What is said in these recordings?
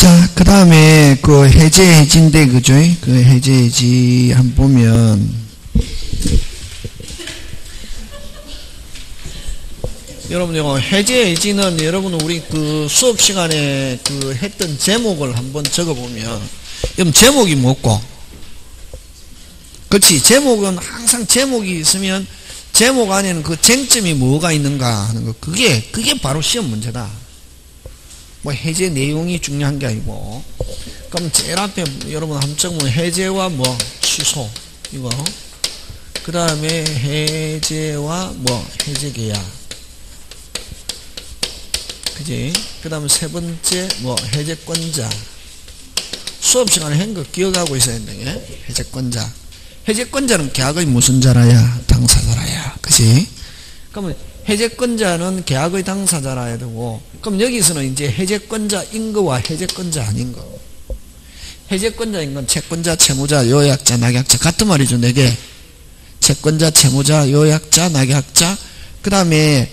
자, 그 다음에 그 해제해지인데, 그죠? 그 해제해지 한번 보면, 여러분, 이거 해제해지는 여러분 우리 그 수업 시간에 그 했던 제목을 한번 적어보면, 여러분 제목이 뭐고? 그렇지. 제목은 항상 제목이 있으면 제목 안에는 그 쟁점이 뭐가 있는가 하는 거. 그게 바로 시험 문제다. 뭐 해제 내용이 중요한 게 아니고. 그럼 제일 앞에 여러분 한번 적으면 해제와 뭐 취소 이거. 그 다음에 해제와 뭐 해제 계약. 그지? 그 다음에 세 번째 뭐 해제권자. 수업 시간에 한 거 기억하고 있어야 되는데 해제권자. 해제권자는 계약의 무슨 자라야? 당사자라야. 그지? 그러면 해제권자는 계약의 당사자라야 되고, 그럼 여기서는 이제 해제권자인 거와 해제권자 아닌 거. 해제권자인 건 채권자, 채무자, 요약자, 낙약자. 같은 말이죠, 네 개. 채권자, 채무자, 요약자, 낙약자. 그 다음에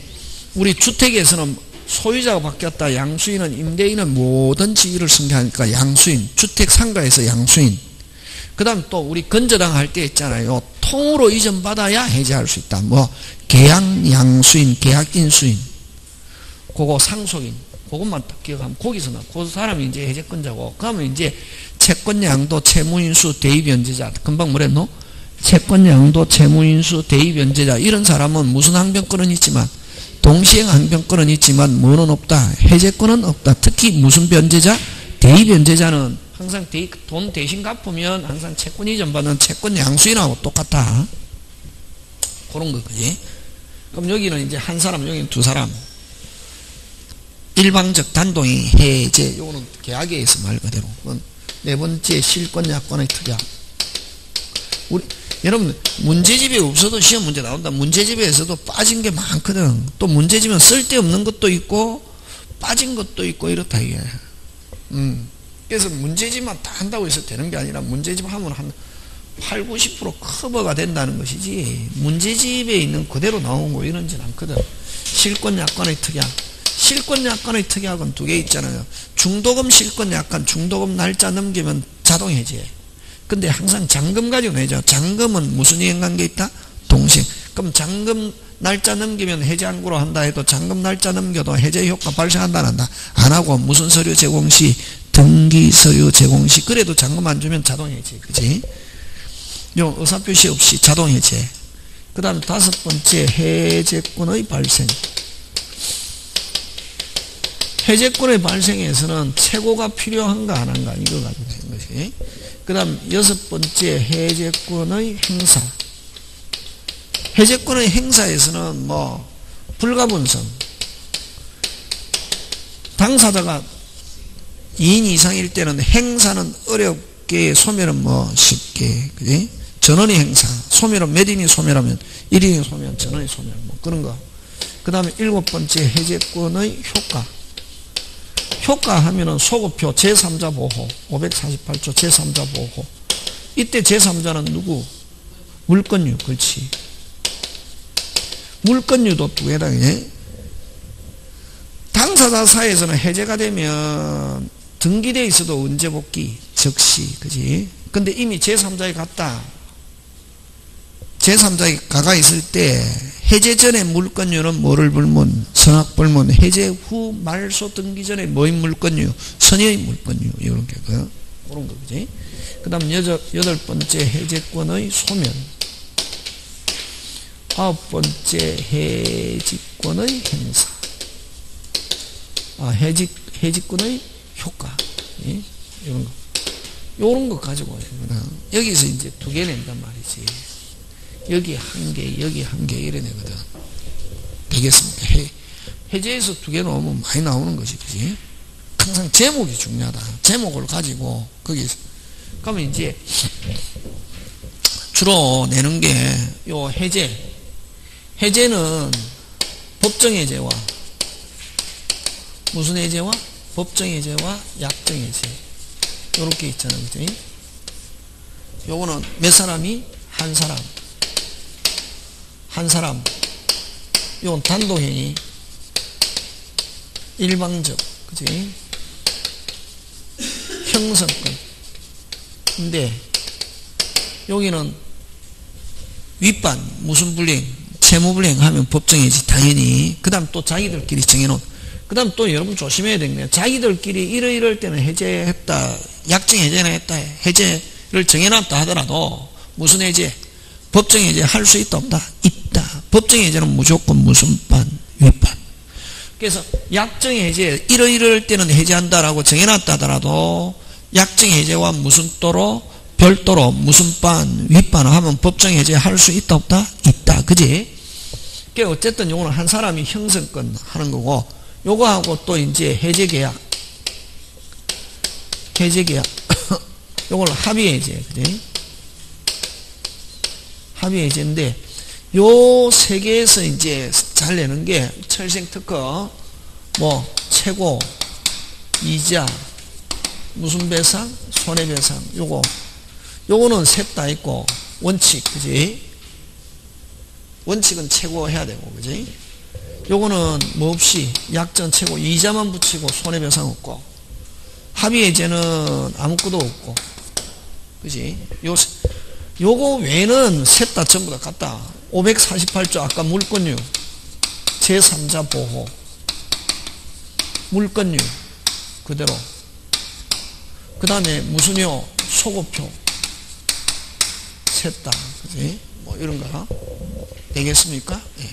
우리 주택에서는 소유자가 바뀌었다. 양수인은 임대인은 뭐든지 일을 승계하니까 양수인. 주택 상가에서 양수인. 그 다음 또 우리 건저당 할 때 있잖아요. 통으로 이전받아야 해제할 수 있다. 뭐 계약 양수인, 계약 인수인, 그거 상속인, 그것만 딱 기억하면 거기서 그 사람이 이제 해제권자고. 그러면 이제 채권양도, 채무인수, 대입연제자. 금방 뭐랬노? 채권양도, 채무인수, 대입연제자. 이런 사람은 무슨 항변권은 있지만, 동시행 항변권은 있지만 뭐는 없다. 해제권은 없다. 특히 무슨 변제자? 대입연제자는 항상 돈 대신 갚으면 항상 채권 이전받는 채권 양수인하고 똑같다. 그런 거, 그지? 그럼 여기는 이제 한 사람, 여기는 두 사람. 일방적 단독이 해제, 요거는 계약에 의해서 말 그대로. 네 번째, 실권 약관의 특약. 여러분, 문제집에 없어도 시험 문제 나온다. 문제집에서도 빠진 게 많거든. 또 문제집은 쓸데없는 것도 있고, 빠진 것도 있고, 이렇다, 이게. 그래서 문제집만 다 한다고 해서 되는 게 아니라 문제집 하면 한 8, 90% 커버가 된다는 것이지 문제집에 있는 그대로 나온 거 이런지는 않거든. 실권약관의 특약. 실권약관의 특약은 두 개 있잖아요. 중도금 실권약관, 중도금 날짜 넘기면 자동해제. 근데 항상 잔금 가지고 내죠. 잔금은 무슨 이행관계 있다? 동시행. 그럼 잔금 날짜 넘기면 해제 항고로 한다 해도 잔금 날짜 넘겨도 해제 효과 발생한다 안 한다? 안 하고 무슨 서류 제공 시? 등기 서류 제공 시. 그래도 잔금 안 주면 자동해제. 그지? 요 의사표시 없이 자동해제. 그 다음 다섯 번째 해제권의 발생. 해제권의 발생에서는 최고가 필요한가 안 한가 이거 가지고 되는 것이. 그 다음 여섯 번째 해제권의 행사. 해제권의 행사에서는 뭐 불가분성. 당사자가 2인 이상일 때는 행사는 어렵게, 소멸은 뭐 쉽게, 그지? 전원이 행사. 소멸은 몇 인이 소멸하면 1인이 소멸, 전원이 소멸, 뭐 그런 거. 그 다음에 일곱 번째 해제권의 효과. 효과 하면은 소급표 제3자 보호. 548조 제3자 보호. 이때 제3자는 누구? 물권유. 그렇지. 물권유도 두 개다. 당사자 사이에서는 해제가 되면 등기되어 있어도 언제 복귀? 즉시. 그지? 근데 이미 제3자에 갔다. 제3자에 가가 있을 때 해제 전에 물권유는 뭐를 불문? 선악불문. 해제 후 말소 등기 전에 뭐인 물권유? 선의의 물권유. 이런 게 그런 거. 그지? 그 다음 여덟 번째 해제권의 소멸. 아홉 번째 해지권의 행사. 해지권의 효과. 예? 이런 거. 요런 거 가지고 여기서 이제 두 개 낸단 말이지. 여기 한 개, 여기 한 개 이래 내거든. 되겠습니까? 해제에서 두 개 넣으면 많이 나오는 것이, 그지? 항상 제목이 중요하다. 제목을 가지고 거기서. 그러면 이제 주로 내는 게 요 해제. 해제는 법정해제와 무슨 해제와? 법정해제와 약정해제. 요렇게 있잖아요. 그죠? 요거는 몇 사람이? 한 사람. 한 사람. 요건 단독행위. 일방적. 그지? 형성권. 근데 여기는 윗반 무슨 불이행, 채무불이행 하면 법정해지 당연히. 그 다음 또 자기들끼리 정해놓은. 그 다음 또 여러분 조심해야 되는 거예요. 자기들끼리 이럴 때는 해제했다, 약정 해제는 했다, 해제를 정해놨다 하더라도 무슨 해제? 법정 해제 할 수 있다 없다? 있다. 법정 해제는 무조건 무슨 반? 윗반. 그래서 약정 해제 이럴 때는 해제한다라고 정해놨다 하더라도 약정 해제와 무슨 또로 별도로 무슨 반 윗반 하면 법정 해제 할 수 있다 없다? 있다. 그지? 그러니까 어쨌든 요거는 한 사람이 형성권 하는 거고, 요거하고 또 이제 해제계약 요걸 합의해제. 그지? 합의해제인데 요 세 개에서 이제 잘 내는 게 철생특허, 뭐 최고, 이자, 무슨 배상, 손해배상. 요거는 셋 다 있고 원칙. 그지? 원칙은 최고 해야 되고. 그지? 요거는 뭐 없이 약정 최고, 이자만 붙이고 손해배상 없고, 합의해제는 아무것도 없고. 그지? 요거 외에는 셋 다 전부 다 같다. 548조 아까 물권료, 제3자 보호, 물권료 그대로. 그 다음에 무슨요? 소고표 셋 다. 그지? 뭐 이런 거 되겠습니까? 예.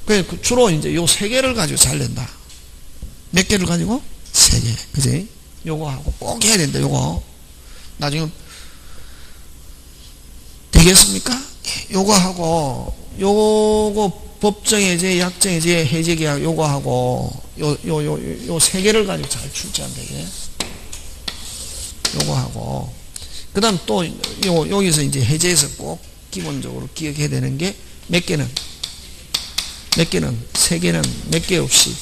그 주로 이제 요 세 개를 가지고 잘 낸다. 몇 개를 가지고? 세 개. 그지? 요거 하고 꼭 해야 된다. 요거 나중에 되겠습니까? 예. 요거 하고 요거 법정해제, 약정해제, 해제계약 요거 하고 요 세 개를 가지고 잘 출제한다. 이게 요거 하고, 그 다음 또 여기서 이제 해제에서 꼭 기본적으로 기억해야 되는 게 몇 개는 세 개는 몇 개 없이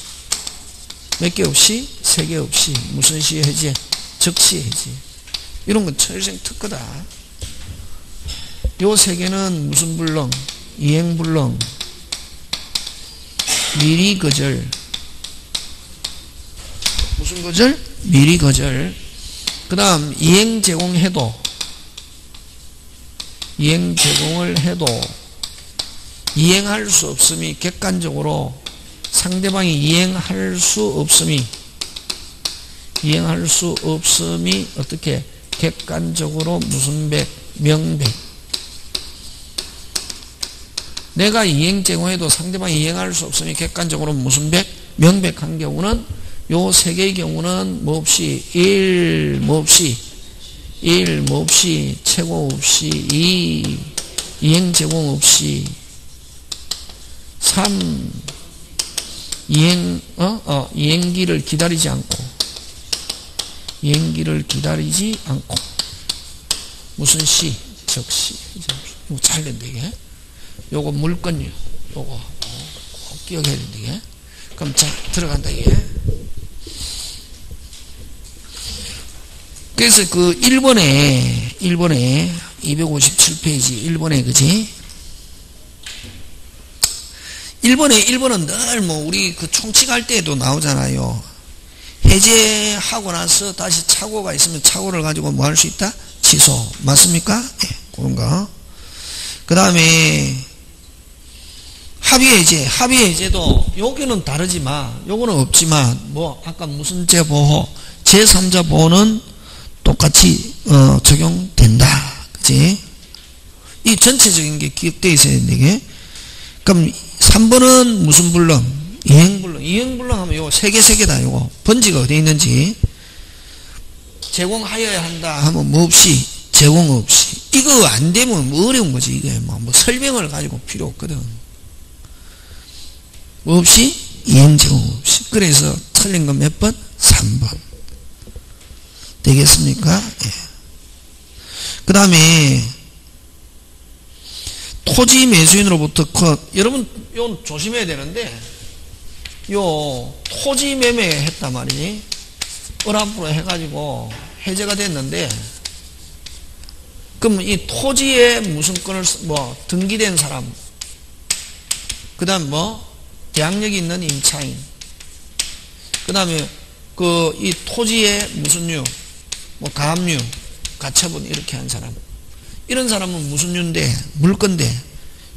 세 개 없이 무슨 시 해제? 적시 해제. 이런 건 철생 특허다. 요 세 개는 무슨 불능? 이행불능, 미리 거절. 무슨 거절? 미리 거절. 그 다음 이행 제공해도, 이행 제공을 해도 이행할 수 없음이 객관적으로, 상대방이 이행할 수 없음이 어떻게 객관적으로 무슨 백? 명백. 내가 이행 제공해도 상대방이 이행할 수 없음이 객관적으로 무슨 백? 명백한 경우는, 요 세 개의 경우는 뭐 없이, 1 뭐 없이, 최고 없이, 2 이행 제공 없이, 3 이행기를 기다리지 않고 무슨 시? 적시. 이거 잘 된다 이게. 요거 물건요. 요거 꼭 기억해야 된다 이게. 그럼 자 들어간다 이게. 그래서 그 1번에 257페이지 1번에 그지? 1번은 늘 뭐 우리 그 총칙할 때에도 나오잖아요. 해제하고 나서 다시 착오가 있으면 착오를 가지고 뭐 할 수 있다? 취소. 맞습니까? 예, 그런 거. 그 다음에 합의해제도 여기는 다르지만 요거는 없지만 뭐 아까 무슨 제보호, 제3자 보호는 똑같이 적용된다. 그치? 이 전체적인 게 기억되어 있어야 되는데 이게. 그럼 3번은 무슨 불능? 이행불능. 이행불능 하면 요거 세 개다. 요거 번지가 어디 있는지 제공하여야 한다 하면 뭐 없이, 제공 없이. 이거 안 되면 뭐 어려운 거지. 이게 뭐 설명을 가지고 필요 없거든. 뭐 없이? 이행 제공 없이. 그래서 틀린 건 몇 번? 3번. 되겠습니까? 예. 그 다음에 토지 매수인으로부터 여러분 요 조심해야 되는데, 요 토지 매매 했단 말이지. 을합으로 해가지고 해제가 됐는데, 그럼 이 토지에 무슨 건을 뭐 등기된 사람, 그 다음 뭐 계약력이 있는 임차인, 그 다음에 이 토지의 무슨 유, 뭐 가압류, 가처분 이렇게 한 사람. 이런 사람은 무슨 유인데? 물건데.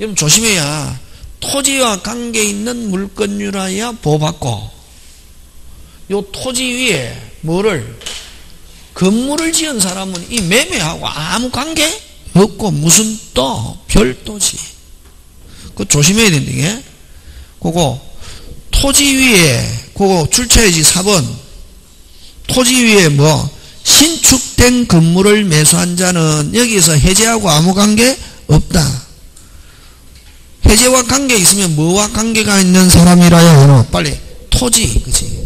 여러분 조심해야. 토지와 관계 있는 물건유라야 보호받고, 요 토지 위에 뭐를, 건물을 지은 사람은 이 매매하고 아무 관계 없고 무슨 또 별도지. 그거 조심해야 된다. 이게. 그거 토지 위에 그거 출처해지 4번. 토지 위에 뭐 신축된 건물을 매수한 자는 여기서 해제하고 아무 관계 없다. 해제와 관계 있으면 뭐와 관계가 있는 사람이라야 빨리 토지, 그치?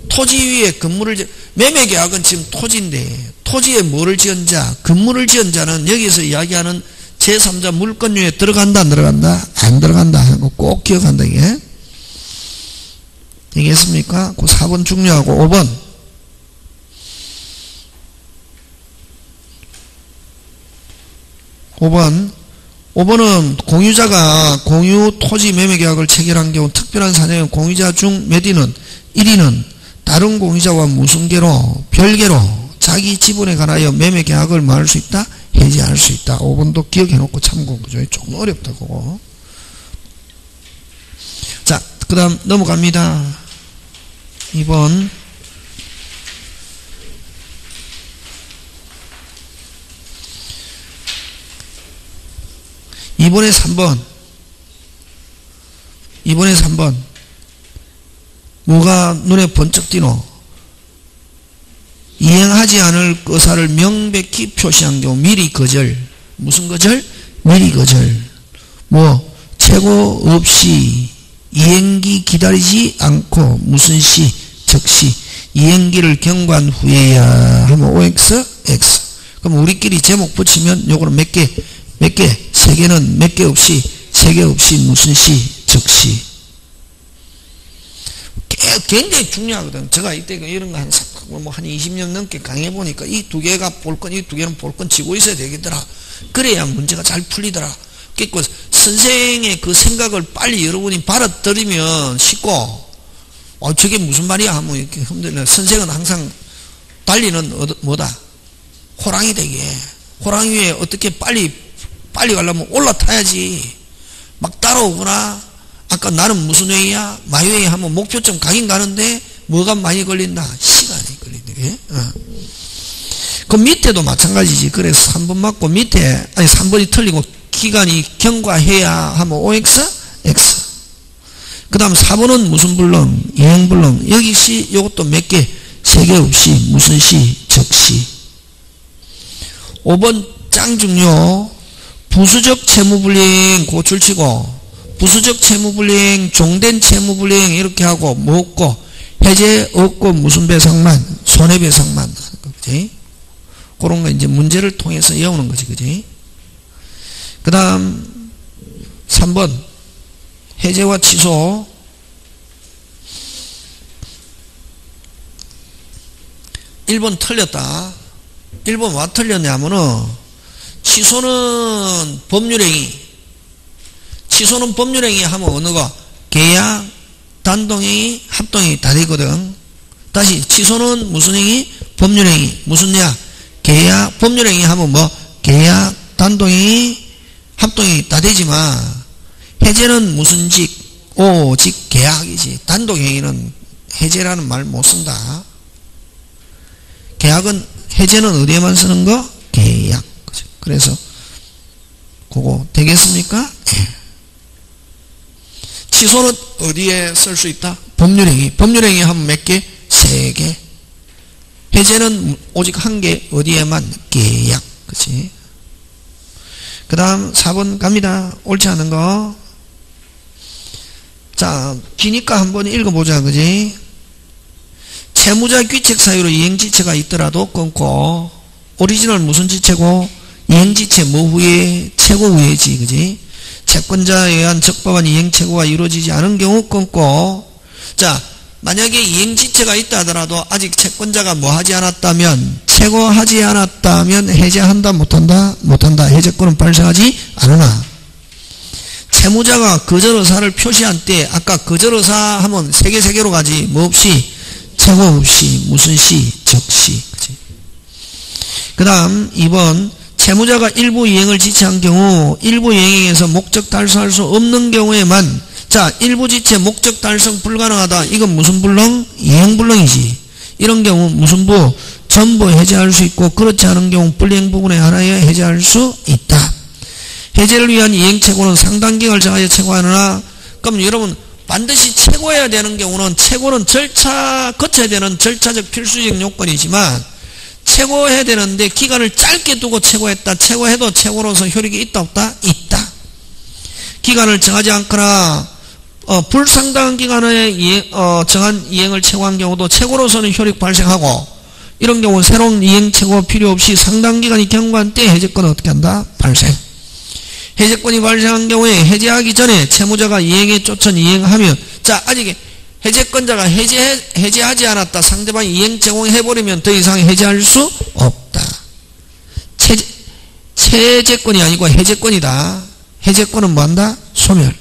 토지 위에 건물을 매매계약은 지금 토지인데 토지에 뭐를 지은 자, 건물을 지은 자는 여기서 이야기하는 제3자 물건유에 들어간다 안 들어간다? 안 들어간다 하는 거 꼭 기억한다. 이게 되겠습니까? 그 4번 중요하고 5번은 공유자가 공유 토지 매매계약을 체결한 경우 특별한 사정은 공유자 중 몇 인은 1인은 다른 공유자와 무슨 계로 별개로 자기 지분에 관하여 매매계약을 뭐 할 수 있다? 해지할 수 있다. 5번도 기억해놓고 참고. 그죠? 조금 어렵다 그거. 자, 그 다음 넘어갑니다. 2번 이번에 3번. 뭐가 눈에 번쩍 띄노? 이행하지 않을 의사를 명백히 표시한 경우 미리 거절. 무슨 거절? 미리 거절. 뭐 최고 없이 이행기 기다리지 않고 무슨 시, 즉시 이행기를 경고한 후에야 하면 OX, X. 그럼 우리끼리 제목 붙이면 요거는 몇 개? 세 개는 몇 개 없이, 세 개 없이 무슨 시, 즉시. 굉장히 중요하거든. 제가 이때 이런 거 한 20년 넘게 강해보니까 이 두 개가 볼건, 이 두 개는 볼건 쥐고 있어야 되겠더라. 그래야 문제가 잘 풀리더라. 그러니까 선생의 그 생각을 빨리 여러분이 받아들이면 쉽고, 저게 무슨 말이야 하면 이렇게 흔들려. 선생은 항상 달리는 뭐다? 호랑이 되게. 호랑이 위에 어떻게 빨리 가려면 올라타야지. 막 따라오구나. 아까 나는 무슨 회의야? 마이웨이 하면 목표점 가긴 가는데 뭐가 많이 걸린다? 시간이 걸린다. 그 밑에도 마찬가지지. 그래서 3번 맞고 밑에 3번이 틀리고 기간이 경과해야 하면 OX, X. 그 다음 4번은 무슨 불능? 이행불능. 여기 시 요것도 몇 개? 3개 없이 무슨 시? 즉시. 5번 짱 중요. 부수적 채무불이행 그거 줄치고 부수적 채무불이행, 종된 채무불이행 이렇게 하고 뭐 없고 해제 없고 무슨 배상만, 손해배상만 하는 거, 그지? 그런 거 이제 문제를 통해서 외우는 거지, 그지? 그 다음 3번 해제와 취소. 1번 틀렸다. 1번 와 틀렸냐면은 취소는 법률행위. 취소는 법률행위 하면 어느 거? 계약, 단독행위, 합동행위 다 되거든. 다시 취소는 무슨 행위? 법률행위. 무슨냐? 계약, 법률행위 하면 뭐? 계약, 단독행위, 합동행위 다 되지만 해제는 무슨 직? 오직 계약이지. 단독행위는 해제라는 말 못 쓴다. 계약은 해제는 어디에만 쓰는 거? 계약. 그래서 그거 되겠습니까? 취소는 어디에 쓸 수 있다? 법률행위. 법률행위 하면 몇 개? 3개. 해제는 오직 1개. 어디에만? 계약. 그치? 그 다음 4번 갑니다. 옳지 않은 거. 자, 기니까 한번 읽어보자. 그지? 채무자 귀책 사유로 이행지체가 있더라도 끊고, 오리지널 무슨 지체고? 이행지체 뭐 후에? 최고 후에지. 그지? 채권자에 의한 적법한 이행체고가 이루어지지 않은 경우 끊고. 자, 만약에 이행지체가 있다 하더라도 아직 채권자가 뭐 하지 않았다면, 최고하지 않았다면 해제한다 못한다? 못한다. 해제권은 발생하지 않으나 채무자가 거절의사를 표시한 때 아까 거절의사 하면 3개 3개로 가지 뭐 없이 최고 없이 무슨 시? 적시. 그치? 그 다음 2번 채무자가 일부 이행을 지체한 경우 일부 이행에서 목적 달성할 수 없는 경우에만 자 일부 지체 목적 달성 불가능하다. 이건 무슨 불능? 이행 불능이지. 이런 경우 무슨 부? 전부 해제할 수 있고 그렇지 않은 경우 불이행 부분의 하나에 해제할 수 있다. 해제를 위한 이행 최고는 상당 기간을 정하여 최고하느나 그럼 여러분 반드시 최고해야 되는 경우는 최고는 거쳐야 되는 절차적 필수적 요건이지만 최고해야 되는데 기간을 짧게 두고 최고했다. 최고해도 최고로서 효력이 있다 없다? 있다. 기간을 정하지 않거나 불상당한 기간에 정한 이행을 최고한 경우도 최고로서는 효력 발생하고 이런 경우 새로운 이행 최고 필요 없이 상당 기간이 경과한 때 해제권은 어떻게 한다? 발생. 해제권이 발생한 경우에 해제하기 전에 채무자가 이행에 쫓은 이행하면 자 아직 해제권자가 해제하지 않았다. 상대방이 이행 제공해버리면 더 이상 해제할 수 없다. 체제권이 아니고 해제권이다. 해제권은 뭐한다? 소멸.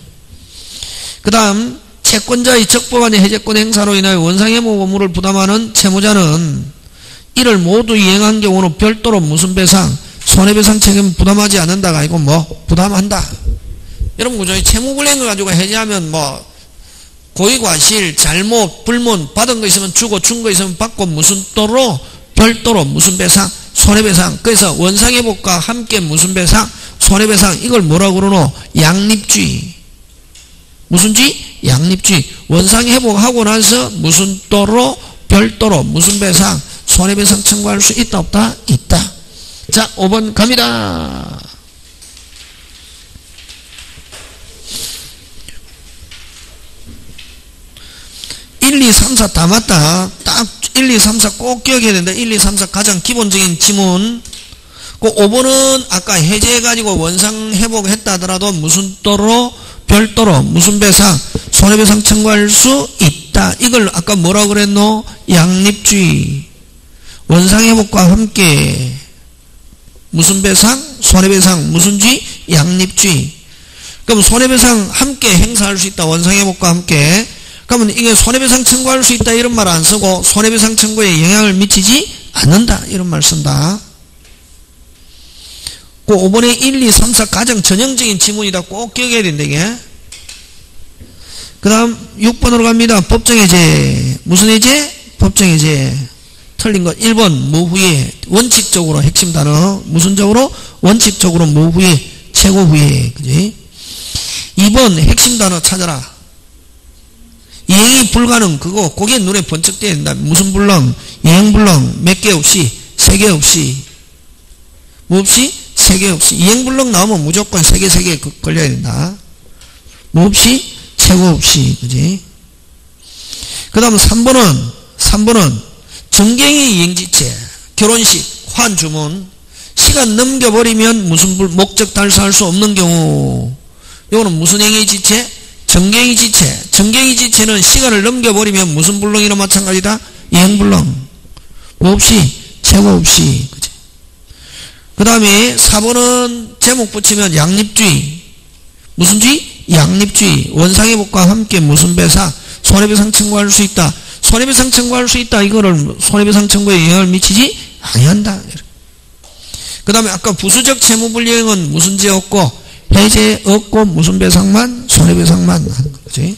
그 다음 채권자의 적법한 해제권 행사로 인하여 원상회복 의무를 부담하는 채무자는 이를 모두 이행한 경우는 별도로 무슨 배상? 손해배상 책임 부담하지 않는다가 아니고 뭐? 부담한다. 여러분 그죠? 채무불이행을 가지고 해제하면 뭐 고의과실, 잘못, 불문 받은 거 있으면 주고 준 거 있으면 받고 무슨 또로? 별도로 무슨 배상? 손해배상. 그래서 원상회복과 함께 무슨 배상? 손해배상. 이걸 뭐라고 그러노? 양립주의. 무슨 주의? 양립주의. 원상회복하고 나서 무슨 또로? 별도로 무슨 배상? 손해배상 청구할 수 있다 없다? 있다. 자 5번 갑니다. (1, 2, 3, 4) 다 맞다. 딱 1, 2, 3, 4 꼭 기억해야 된다. 1, 2, 3, 4 가장 기본적인 지문. 그 5번은 아까 해제해가지고 원상회복했다 하더라도 무슨 또로? 별도로 무슨 배상? 손해배상 청구할 수 있다. 이걸 아까 뭐라고 그랬노? 양립주의. 원상회복과 함께 무슨 배상? 손해배상. 무슨 주의? 양립주의. 그럼 손해배상 함께 행사할 수 있다. 원상회복과 함께. 그러면 이게 손해배상 청구할 수 있다 이런 말 안 쓰고 손해배상 청구에 영향을 미치지 않는다 이런 말 쓴다. 그 5번에 1, 2, 3, 4 가장 전형적인 지문이다. 꼭 기억해야 된다 이게. 그 다음 6번으로 갑니다. 법정해제. 무슨 해제? 법정해제. 틀린 것 1번 무후회. 원칙적으로 핵심 단어. 무슨 적으로? 원칙적으로 무후회. 최고 후회. 그지? 2번 핵심 단어 찾아라. 이행이 불가능. 그거 그게 눈에 번쩍 띄어야 된다. 무슨 불능? 이행 불능. 몇 개 없이? 3개 없이. 뭐 없이? 3개 없이. 이행 불능 나오면 무조건 3개 걸려야 된다. 뭐 없이? 최고 없이. 그지? 그 다음 3번은 정경이 이행지체, 결혼식, 환주문, 시간 넘겨버리면 무슨 목적 달성할 수 없는 경우. 이거는 무슨 행위 지체? 정경이 지체. 정경이 지체는 시간을 넘겨버리면 무슨 불능이나 마찬가지다? 이행불능. 뭐 없이? 최고 없이. 그치? 그 다음에 4번은 제목 붙이면 양립주의. 무슨 주의? 양립주의. 원상회복과 함께 무슨 배상? 손해배상 청구할 수 있다. 손해배상 청구할 수 있다. 이거를 손해배상 청구에 영향을 미치지 아니한다. 그 다음에 아까 부수적 채무불이행은 무슨 죄 없고 해제 없고 무슨 배상만? 손해배상만 하는 거지.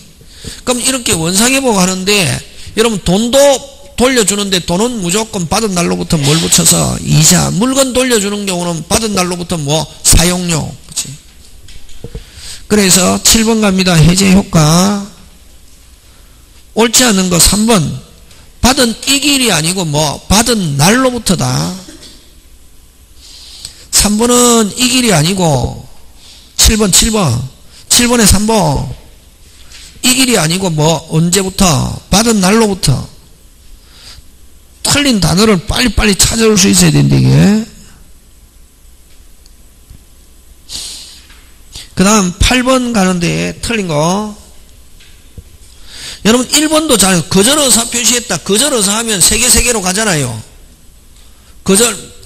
그럼 이렇게 원상회복 하는데 여러분 돈도 돌려주는데 돈은 무조건 받은 날로부터 뭘 붙여서 이자. 물건 돌려주는 경우는 받은 날로부터 뭐? 사용료. 그치? 그래서 7번 갑니다. 해제 효과. 옳지 않은 거 3번. 받은 이 길이 아니고 뭐? 받은 날로부터다. 3번은 이 길이 아니고 7번에 3번. 이 길이 아니고 뭐 언제부터? 받은 날로부터. 틀린 단어를 빨리빨리 찾아올 수 있어야 된다 이게. 그 다음 8번 가는데 틀린 거. 여러분 1번도 잘 거절어사 표시했다. 거절어사 하면 3개로 가잖아요.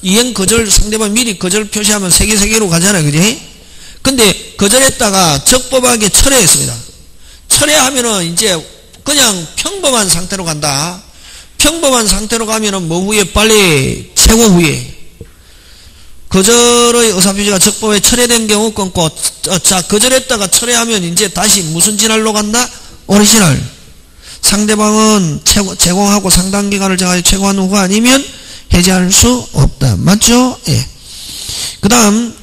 이행 거절 상대방 미리 거절 표시하면 3개로 가잖아요. 그지? 근데 거절했다가 적법하게 철회했습니다. 철회하면은 이제 그냥 평범한 상태로 간다. 평범한 상태로 가면은 뭐 후에 빨리 최고 후에 거절의 의사표시가 적법에 철회된 경우 끊고, 자, 거절했다가 철회하면 이제 다시 무슨 진할로 간다? 오리지널. 상대방은 제공하고 상당 기간을 정하여 최고한 후가 아니면 해제할 수 없다. 맞죠? 예. 그 다음,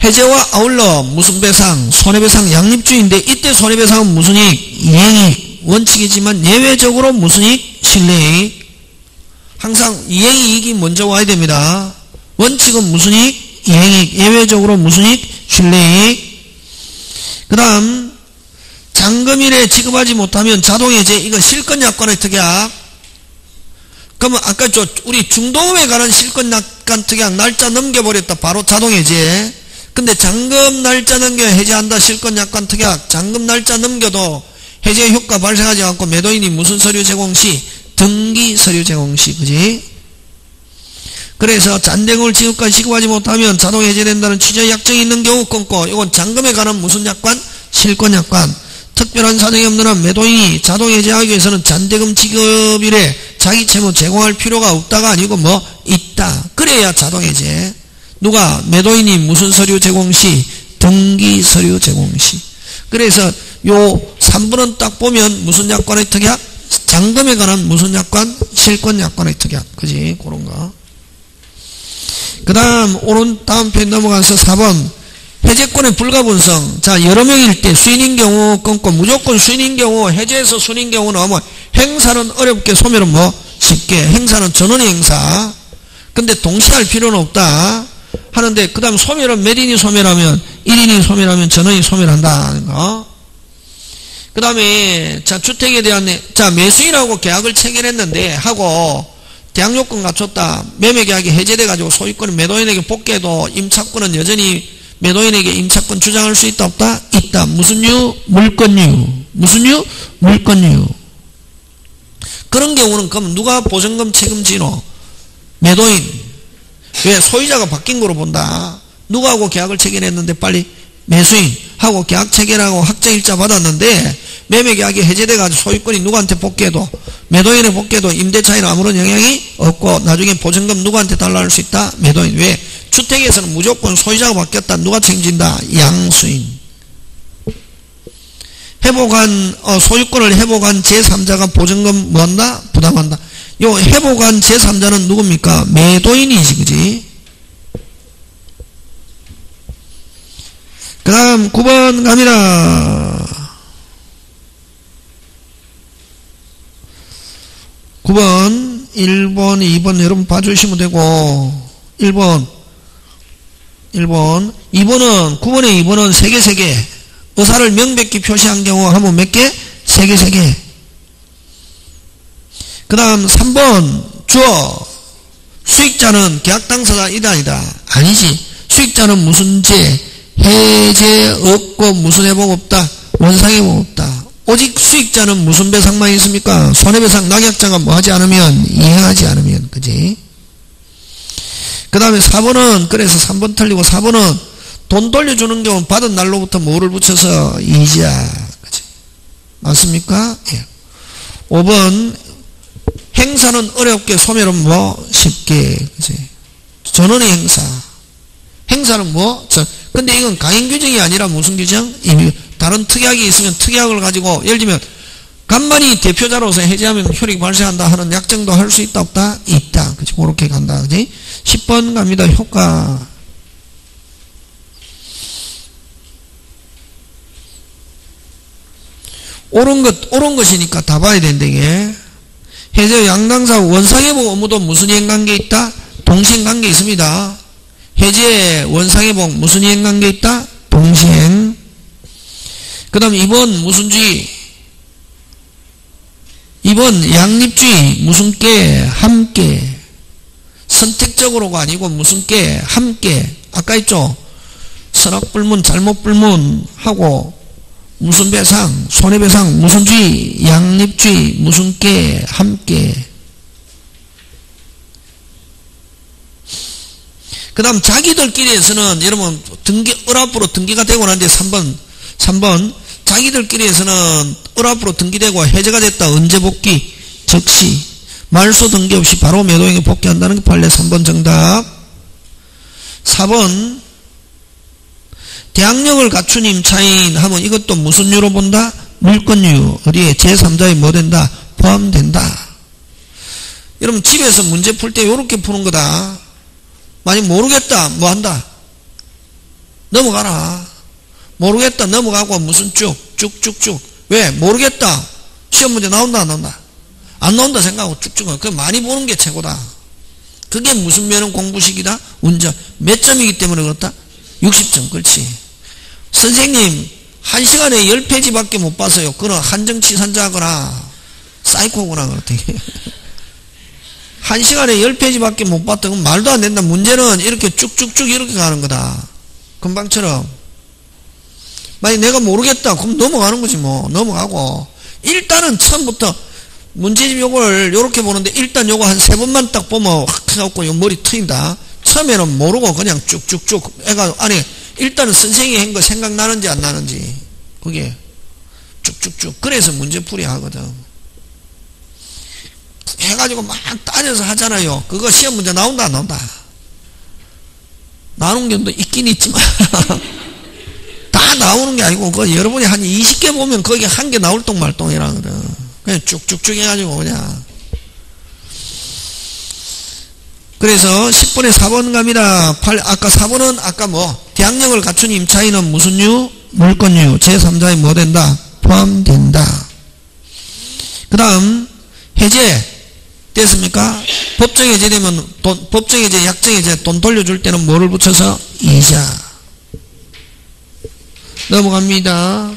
해제와 아울러 무슨 배상, 손해배상, 양립주의인데 이때 손해배상은 무슨 이익? 이행이익. 원칙이지만 예외적으로 무슨 이익? 실내이익. 항상 이행이익이 먼저 와야 됩니다. 원칙은 무슨 이익? 이행이익. 예외적으로 무슨 이익? 실내이익. 그 다음 잔금일에 지급하지 못하면 자동해제. 이거 실권약관의 특약. 그러면 아까 우리 중도금에 관한 실권약관 특약 날짜 넘겨버렸다. 바로 자동해제. 근데 잔금 날짜 넘겨 해제한다. 실권약관 특약. 잔금 날짜 넘겨도 해제 효과 발생하지 않고 매도인이 무슨 서류 제공 시? 등기 서류 제공 시. 그지? 그래서 잔대금을 지급까지 지급하지 못하면 자동 해제된다는 취지의 약정이 있는 경우 끊고, 이건 잔금에 관한 무슨 약관? 실권약관. 특별한 사정이 없는 한 매도인이 자동 해제하기 위해서는 잔대금 지급일에 자기 채무 제공할 필요가 없다가 아니고 뭐 있다. 그래야 자동 해제. 누가? 매도인이 무슨 서류 제공 시? 등기 서류 제공 시. 그래서 요 3번은 딱 보면 무슨 약관의 특약? 잔금에 관한 무슨 약관? 실권약관의 특약. 그지? 그런 거. 그 다음 다음 페이지 넘어가서 4번 해제권의 불가분성. 자, 여러 명일 때 수인인 경우 끊고, 무조건 수인인 경우, 해제해서 수인인 경우는 뭐 행사는 어렵게, 소멸은 뭐 쉽게. 행사는 전원의 행사. 근데 동시에 할 필요는 없다 하는데, 그 다음 소멸은 몇 인이 소멸하면? 1인이 소멸하면 전원이 소멸한다는 거. 그 다음에 자, 주택에 대한 자, 매수인하고 계약을 체결했는데 하고 계약요건 갖췄다. 매매계약이 해제돼가지고 소유권을 매도인에게 복귀해도 임차권은 여전히 매도인에게 임차권 주장할 수 있다 없다? 있다. 무슨 유? 물권유. 무슨 유? 물권유. 그런 경우는 그럼 누가 보증금 책임지노? 매도인. 왜? 소유자가 바뀐 거로 본다. 누구하고 계약을 체결했는데 빨리 매수인하고 계약 체결하고 확정일자 받았는데 매매계약이 해제돼가지고 소유권이 누구한테 복귀해도, 매도인에 복귀해도 임대차에는 아무런 영향이 없고 나중에 보증금 누구한테 달라 할 수 있다? 매도인. 왜? 주택에서는 무조건 소유자가 바뀌었다. 누가 책임진다? 양수인. 회복한 소유권을 회복한 제3자가 보증금 뭐한다? 부담한다. 요 회복한 제3자는 누굽니까? 매도인이지. 그지? 그 다음 9번 갑니다. 9번 1번 2번 여러분 봐주시면 되고, 1번 2번은 9번에 2번은 3개 의사를 명백히 표시한 경우 하면 몇 개? 3개. 그 다음 3번 주어 수익자는 계약 당사자 이다 아니다? 아니지. 수익자는 무슨 제? 해제 없고 무슨 회복 없다? 원상회복 없다. 오직 수익자는 무슨 배상만 있습니까? 손해배상. 낙약자가 뭐 하지 않으면, 이행하지 않으면. 그지? 그 다음에 4번은 그래서 3번 틀리고 4번은 돈 돌려주는 경우 받은 날로부터 뭐를 붙여서 이자. 그지? 맞습니까? 예. 5번 행사는 어렵게, 소멸은 뭐 쉽게. 그지? 전원의 행사. 행사는 뭐? 근데 이건 강행 규정이 아니라 무슨 규정? 다른 특약이 있으면 특약을 가지고, 예를 들면 간만이 대표자로서 해제하면 효력이 발생한다 하는 약정도 할 수 있다 없다? 있다. 그치? 그렇게 간다. 그치? 10번 갑니다. 효과. 옳은 것이니까 다 봐야 된다. 이게 해제 양당사 원상회복 업무도 무슨 이행관계 있다? 동시행관계 있습니다. 해제 원상회복 무슨 이행관계 있다? 동시행. 그 다음 2번 무슨 주의? 2번 양립주의. 무슨 께? 함께. 선택적으로가 아니고 무슨 께? 함께. 아까 있죠? 선악불문 잘못불문하고 무슨 배상? 손해배상. 무슨 주의? 양립주의. 무슨 께? 함께. 그 다음 자기들끼리에서는 여러분 을앞으로 등기가 되고 난데 3번 자기들끼리에서는 을앞으로 등기되고 해제가 됐다. 언제 복귀? 즉시 말소 등기 없이 바로 매도행위 복귀한다는 게 판례 3번 정답. 4번 대항력을 갖춘 임차인 하면 이것도 무슨 유로 본다? 물권유. 어디에? 제3자에 뭐 된다? 포함된다. 여러분 집에서 문제 풀 때 이렇게 푸는 거다. 만약 모르겠다 뭐 한다? 넘어가라. 모르겠다 넘어가고 무슨 쭉쭉쭉쭉. 왜? 모르겠다. 시험 문제 나온다 안 나온다? 안 나온다 생각하고 쭉쭉. 그 많이 보는 게 최고다. 그게 무슨 면은 공부식이다? 운전. 몇 점이기 때문에 그렇다? 60점. 그렇지. 선생님 1시간에 10페이지밖에 못 봤어요. 그건 한정치산자거나 사이코구나 그렇대. 1시간에 10페이지밖에 못 봤다. 그럼 말도 안 된다. 문제는 이렇게 쭉쭉쭉 이렇게 가는 거다. 금방처럼. 만약 내가 모르겠다. 그럼 넘어가는 거지 뭐. 넘어가고. 일단은 처음부터 문제집 요걸 요렇게 보는데 일단 요거 한 3번만 딱 보면 확 해갖고 요 머리 트인다. 처음에는 모르고 그냥 쭉쭉쭉 애가 아니 일단은 선생님이 한 거 생각나는지 안 나는지 그게 쭉쭉쭉. 그래서 문제풀이 하거든. 해가지고 막 따져서 하잖아요. 그거 시험 문제 나온다 안 나온다? 나오는 경우도 있긴 있지만 다 나오는 게 아니고 그 여러분이 한 20개 보면 거기 한 개 나올 똥 말똥이라거든. 그냥 쭉쭉쭉 해가지고 그냥. 그래서 10번에 4번 갑니다. 아까 4번은 아까 뭐 대항력을 갖춘 임차인은 무슨 유? 물권유. 제3자에 뭐 된다? 포함된다. 그 다음 해제 됐습니까? 법정 해제되면 법정 해제, 약정 해제 돈 돌려줄 때는 뭐를 붙여서? 이자. 넘어갑니다.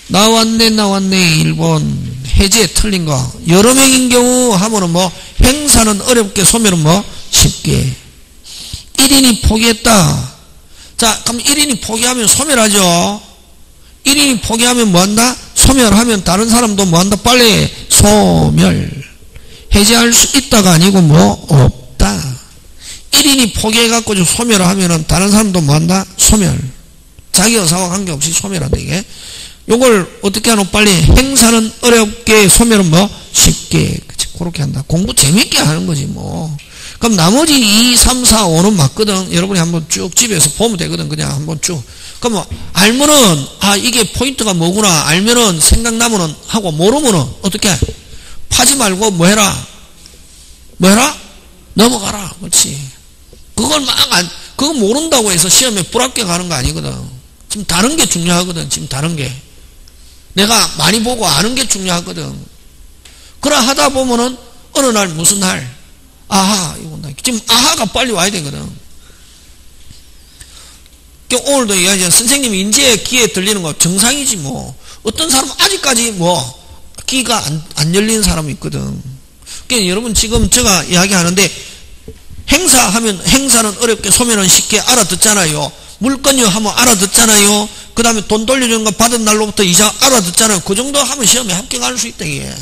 나왔네 1번. 해제 틀린 거. 여러 명인 경우 하면은 뭐 행사는 어렵게 소멸은 뭐 쉽게. 1인이 포기했다. 자, 그럼 1인이 포기하면 소멸하죠. 1인이 포기하면 뭐 한다? 소멸하면 다른 사람도 뭐 한다? 빨리 소멸. 해제할 수 있다가 아니고 뭐 없다. 1인이 포기해갖고 좀 소멸하면은 다른 사람도 뭐 한다? 소멸. 자기 의사와 관계없이 소멸한다 이게. 요걸 어떻게 하노? 빨리. 행사는 어렵게 소멸은 뭐 쉽게. 그치? 그렇게 한다. 공부 재밌게 하는 거지 뭐. 그럼 나머지 2, 3, 4, 5는 맞거든. 여러분이 한번 쭉 집에서 보면 되거든. 그냥 한번 쭉. 그럼 뭐 알면은 아 이게 포인트가 뭐구나. 알면은 생각나면은 하고 모르면은 어떻게? 파지 말고 뭐 해라? 뭐 해라? 넘어가라. 그렇지. 그걸 그거 모른다고 해서 시험에 불합격하는 거 아니거든. 지금 다른 게 중요하거든. 지금 다른 게. 내가 많이 보고 아는 게 중요하거든. 그러나 하다 보면은 어느 날 무슨 날 아하 이거 온다. 지금 아하가 빨리 와야 되거든. 오늘도 이야기한 선생님이 인지에 귀에 들리는 거 정상이지 뭐. 어떤 사람은 아직까지 뭐 귀가 안 열리는 사람이 있거든. 그러니까 여러분 지금 제가 이야기하는데 행사하면 행사는 어렵게 소멸은 쉽게 알아듣잖아요. 물건유 하면 알아듣잖아요. 그 다음에 돈 돌려주는 거 받은 날로부터 이자 알아듣잖아요. 그 정도 하면 시험에 합격할 수 있다 이게.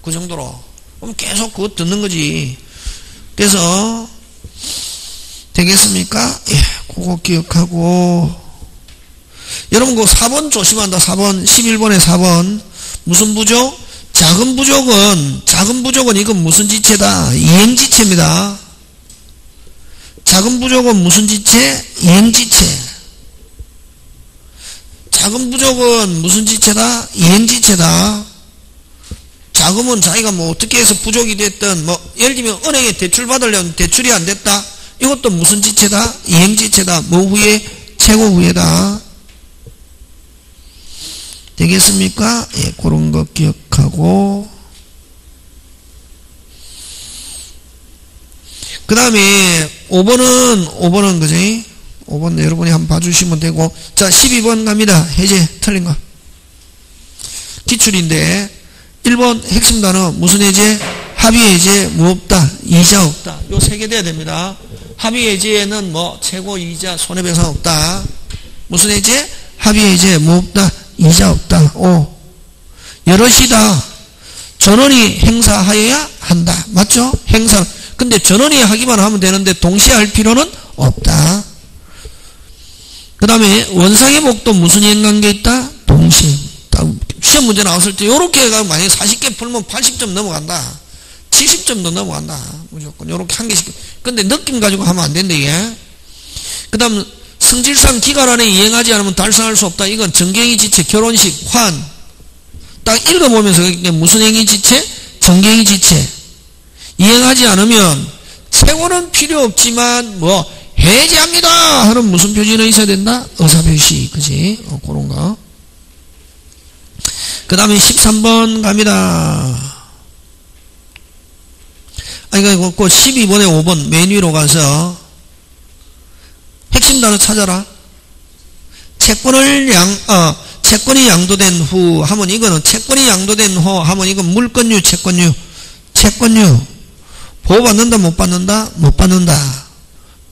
그 정도로. 그럼 계속 그거 듣는 거지. 그래서 되겠습니까? 예, 그거 기억하고. 여러분 그거 4번 조심한다. 4번 11번에 4번 무슨 부족? 작은 부족은 이건 무슨 지체다? 이행지체입니다. 작은 부족은 무슨 지체? 이행지체. 작은 부족은 무슨 지체다? 이행지체다. 자금은 자기가 뭐 어떻게 해서 부족이 됐든 뭐 예를 들면 은행에 대출 받으려면 대출이 안 됐다. 이것도 무슨 지체다? 이행지체다. 뭐 후에? 최고 후에다. 되겠습니까? 예, 그런 거 기억하고. 그 다음에 5번은 그지? 5번 여러분이 한번 봐주시면 되고. 자, 12번 갑니다. 해제 틀린 거. 기출인데 1번 핵심 단어 무슨 해제? 합의 해제 뭐 없다? 이자 없다. 요 3개 돼야 됩니다. 합의 해제에는 뭐 최고 이자 손해배상 없다. 무슨 해제? 합의 해제 뭐 없다? 이자 없다. 5. 여럿이다. 전원이 행사하여야 한다. 맞죠? 행사. 근데 전원이 하기만 하면 되는데 동시에 할 필요는 없다. 그 다음에 원상의 복도 무슨 인관계 있다? 동시. 시험 문제 나왔을 때 요렇게 해가 만약에 40개 풀면 80점 넘어간다. 70점도 넘어간다. 무조건 요렇게 한 개씩. 근데 느낌 가지고 하면 안 된다 이게. 그 다음 성질상 기간 안에 이행하지 않으면 달성할 수 없다. 이건 정경이 지체, 결혼식, 환. 딱 읽어보면서 무슨 행위 지체? 정경이 지체. 이행하지 않으면 세월은 필요 없지만 뭐 해제합니다 하는 무슨 표시는 있어야 된다? 의사표시. 그지? 그런 거. 그 다음에 13번 갑니다. 아니, 그 12번에 5번 맨 위로 가서 핵심 단어 찾아라. 채권이 양도된 후 하면 이거는 채권이 양도된 후 하면 이건 물권유, 채권유. 보호받는다, 못 받는다? 못 받는다.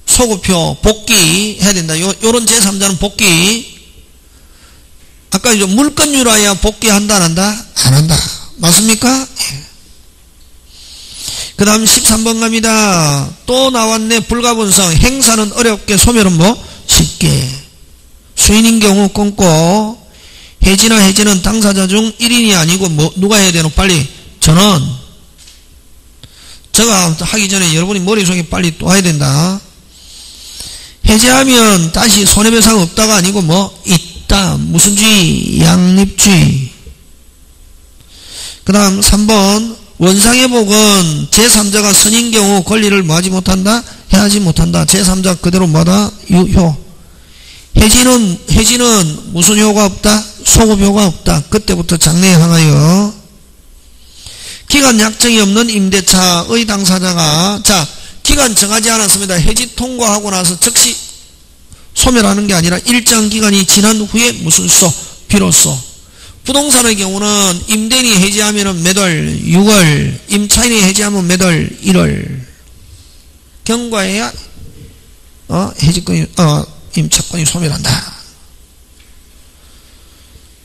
소급표, 복귀 해야 된다. 요런 제3자는 복귀. 아까 이제 물권유라야 복귀한다, 안 한다? 안 한다. 맞습니까? 그 다음 13번 갑니다. 또 나왔네. 불가분성. 행사는 어렵게, 소멸은 뭐? 쉽게. 수인인 경우 끊고, 해지나 해지는 당사자 중 1인이 아니고 뭐 누가 해야 되노? 빨리 전원. 저가 하기 전에 여러분이 머릿속에 빨리 또 해야 된다. 해제하면 다시 손해배상 없다가 아니고 뭐 있다. 무슨 주의? 양립주의. 그 다음 3번 원상회복은 제3자가 선인 경우 권리를 뭐하지 못한다? 해하지 못한다. 제3자 그대로 뭐다? 유효. 해지는 무슨 효가 없다? 소급효가 없다. 그때부터 장래에 향하여 기간 약정이 없는 임대차의 당사자가 자 기간 정하지 않았습니다. 해지 통과하고 나서 즉시 소멸하는 게 아니라 일정 기간이 지난 후에 무슨 소? 비로소. 부동산의 경우는 임대인이 해지하면 몇 월? 6월. 임차인이 해지하면 몇 월? 1월. 경과해야 해지권이 임차권이 소멸한다.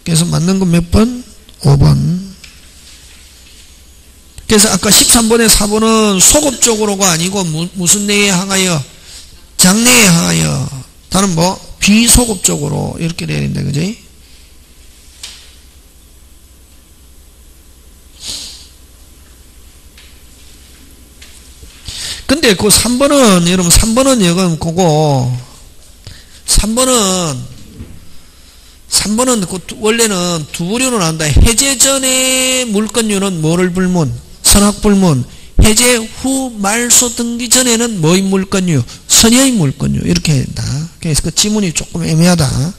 그래서 맞는 건 몇 번? 5번. 그래서 아까 13번에 4번은 소급적으로가 아니고 무슨 내에 향하여? 장래에 향하여. 다른 뭐? 비소급적으로 이렇게 돼야 된다. 그지? 근데 그 3번은 여러분 3번은 여건 그거 3번은 그 원래는 두 부류로 나온다. 해제 전에 물권유는 뭐를 불문? 선악불문. 해제 후 말소 등기 전에는 뭐의 물권유? 선의의 물권유. 이렇게 해야 된다. 그래서 그 지문이 조금 애매하다.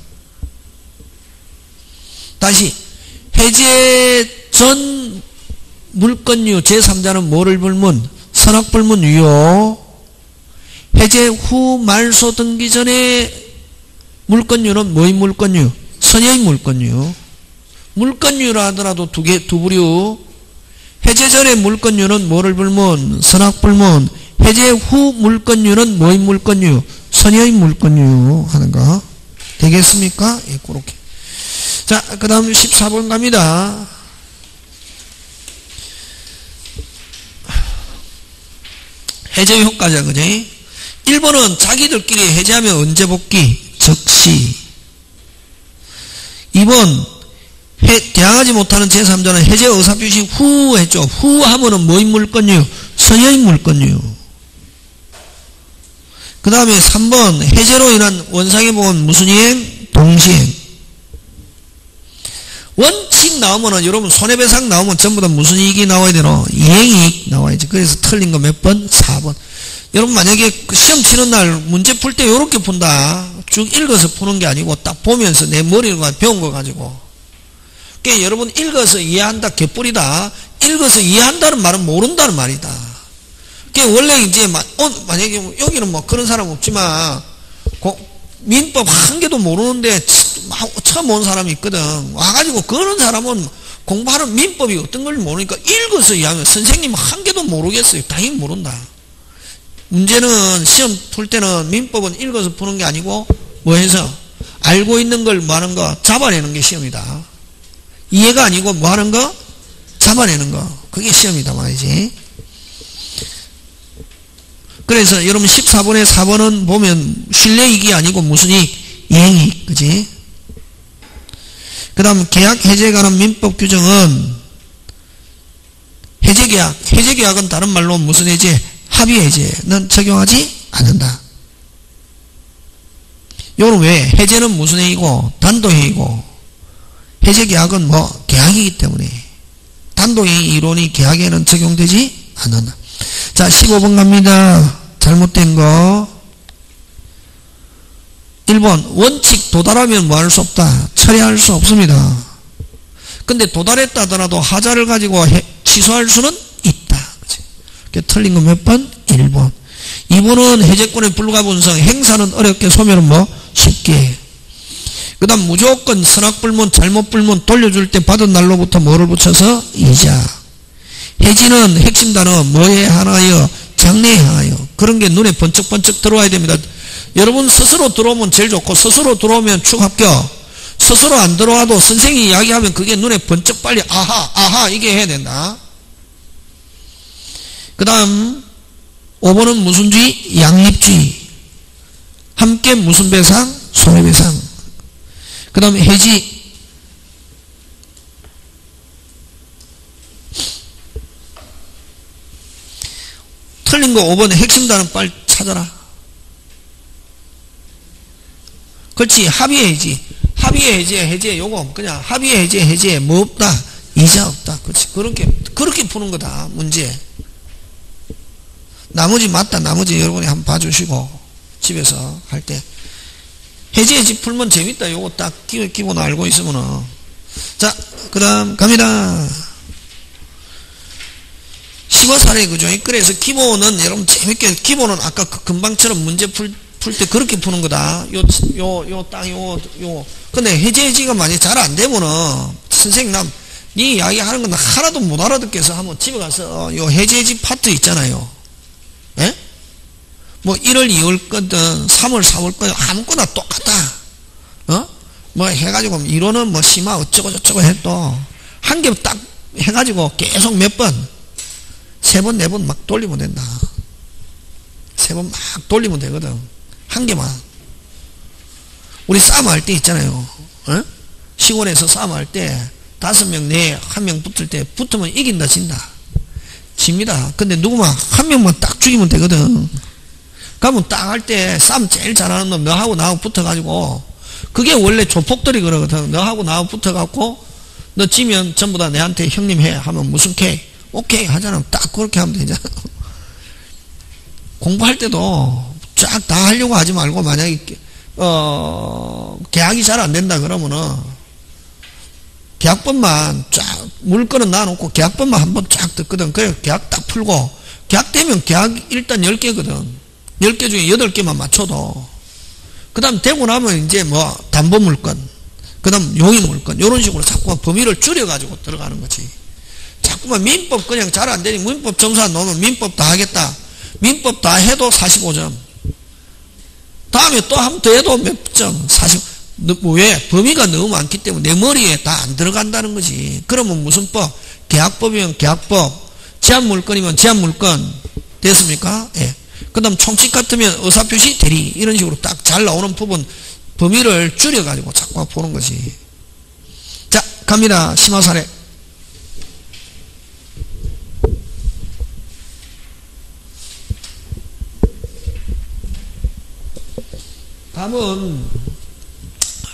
다시 해제 전 물권유 제3자는 뭐를 불문? 선악불문 유효. 해제 후 말소 등기 전에 물권유는 뭐의 물권유? 선의의 물권유. 물권유라 하더라도 두 부류. 해제 전에 물권유는 뭐를 불문? 선악불문. 해제 후 물권유는 뭐의 물권유? 선의의 물권유 하는 거. 되겠습니까? 예, 그렇게. 자, 그 다음 14번 갑니다. 해제 효과자, 그지? 1번은 자기들끼리 해제하면 언제 복귀? 즉시. 2번, 대항하지 못하는 제3자는 해제 의사표시 후 했죠. 후 하면은 뭐인 물권유? 선의의 물권유. 그 다음에 3번, 해제로 인한 원상회복은 무슨 이행? 동시행. 원칙 나오면은 여러분 손해배상 나오면 전부 다 무슨 이익이 나와야 되노? 이행이익 나와야지. 그래서 틀린 거 몇 번? 4번. 여러분 만약에 시험 치는 날 문제 풀 때 요렇게 푼다. 쭉 읽어서 푸는 게 아니고 딱 보면서 내 머리로 배운 거 가지고. 그러니까 여러분 읽어서 이해한다 개뿔이다. 읽어서 이해한다는 말은 모른다는 말이다. 그러니까 원래 이제 만약에 여기는 뭐 그런 사람 없지만 민법 한 개도 모르는데 처음 온 사람이 있거든. 와가지고 그런 사람은 공부하는 민법이 어떤 걸 모르니까 읽어서 이해하면 선생님 한 개도 모르겠어요. 당연히 모른다. 문제는 시험 풀 때는 민법은 읽어서 푸는 게 아니고 뭐 해서 알고 있는 걸 뭐 하는 거 잡아내는 게 시험이다. 이해가 아니고 뭐 하는 거? 잡아내는 거. 그게 시험이다 말이지. 그래서 여러분 14번에 4번은 보면 신뢰이익이 아니고 무슨 이익? 이행이익. 그지? 그 다음 계약 해제에 관한 민법 규정은 해제계약은 다른 말로 무슨 해제? 합의해제는 적용하지 않는다. 요는 왜? 해제는 무슨 해이고 단도해이고 해제계약은 뭐 계약이기 때문에 단도해이 이론이 계약에는 적용되지 않는다. 자, 15번 갑니다. 잘못된 거 1번 원칙 도달하면 뭐 할 수 없다. 철회할 수 없습니다. 근데 도달했다 하더라도 하자를 가지고 취소할 수는 있다. 그치? 틀린 거 몇 번? 1번. 2번은 해제권의 불가분성, 행사는 어렵게, 소멸은 뭐? 쉽게. 그 다음 무조건 선악불문, 잘못불문 돌려줄 때 받은 날로부터 뭐를 붙여서? 이자. 해지는 핵심 단어 뭐에 하나여? 장래에 하나여. 그런 게 눈에 번쩍번쩍 들어와야 됩니다. 여러분 스스로 들어오면 제일 좋고 스스로 들어오면 축 합격. 스스로 안 들어와도 선생님이 이야기하면 그게 눈에 번쩍 빨리 아하 이게 해야 된다. 그 다음 5번은 무슨 주의? 양립주의. 함께 무슨 배상? 손해배상. 그 다음에 해지. 틀린 거 5번에 핵심 단어 빨리 찾아라. 그렇지. 합의의 해지. 합의의 해제 요거 그냥 합의의 해제 뭐 없다? 이자 없다. 그렇지. 그렇게 푸는 거다. 문제. 나머지 맞다. 나머지 여러분이 한번 봐주시고 집에서 할 때 해제 풀면 재밌다. 요거 딱 기본 알고 있으면은. 자, 그 다음 갑니다. 15사례 그죠? 그래서 기본은 여러분 재밌게 기본은 아까 그 금방처럼 문제 풀 때 그렇게 푸는 거다. 근데 해제가 많이 잘 안 되면은 선생님 네 이야기 하는 건 하나도 못 알아듣겠어. 한번 집에 가서 요 해제지 파트 있잖아요. 예? 뭐 1월 2월 거든 3월 4월 거든 아무거나 똑같다. 뭐 해가지고 이론은 뭐 심화 어쩌고 저쩌고 해도 한 개 딱 해가지고 계속 몇 번 3번 4번 막 돌리면 된다. 3번 막 돌리면 되거든. 한 개만. 우리 싸움 할 때 있잖아요. 시골에서 싸움 할 때 5명 내에 1명 붙을 때 붙으면 이긴다 진다. 집니다. 근데 누구만 한 명만 딱 죽이면 되거든. 그러면 딱 할 때 싸움 제일 잘하는 놈 너하고 나하고 붙어가지고 그게 원래 조폭들이 그러거든. 너하고 나하고 붙어갖고 너 지면 전부 다 내한테 형님 해 하면 무슨 K? 오케이 하잖아. 딱 그렇게 하면 되잖아. 공부할 때도 쫙 다 하려고 하지 말고 만약에 계약이 잘 안 된다 그러면은 계약법만 쫙 물건은 놔놓고 계약법만 한번 쫙 듣거든. 그래 계약 딱 풀고 계약되면 계약 일단 10개거든. 10개 중에 8개만 맞춰도 그 다음 되고 나면 이제 뭐 담보물건 그 다음 용의물건 이런 식으로 자꾸만 범위를 줄여가지고 들어가는 거지. 자꾸만 민법 그냥 잘 안 되니 민법 점수 안 나오면 민법 다 하겠다. 민법 다 해도 45점. 다음에 또 한 번 더 해도 몇 점? 40. 왜? 범위가 너무 많기 때문에 내 머리에 다 안 들어간다는 거지. 그러면 무슨 법? 계약법이면 계약법, 제한물건이면 제한물건. 됐습니까? 예. 그 다음 총칙 같으면 의사표시 대리. 이런 식으로 딱 잘 나오는 부분, 범위를 줄여가지고 자꾸 보는 거지. 자, 갑니다. 심화사례.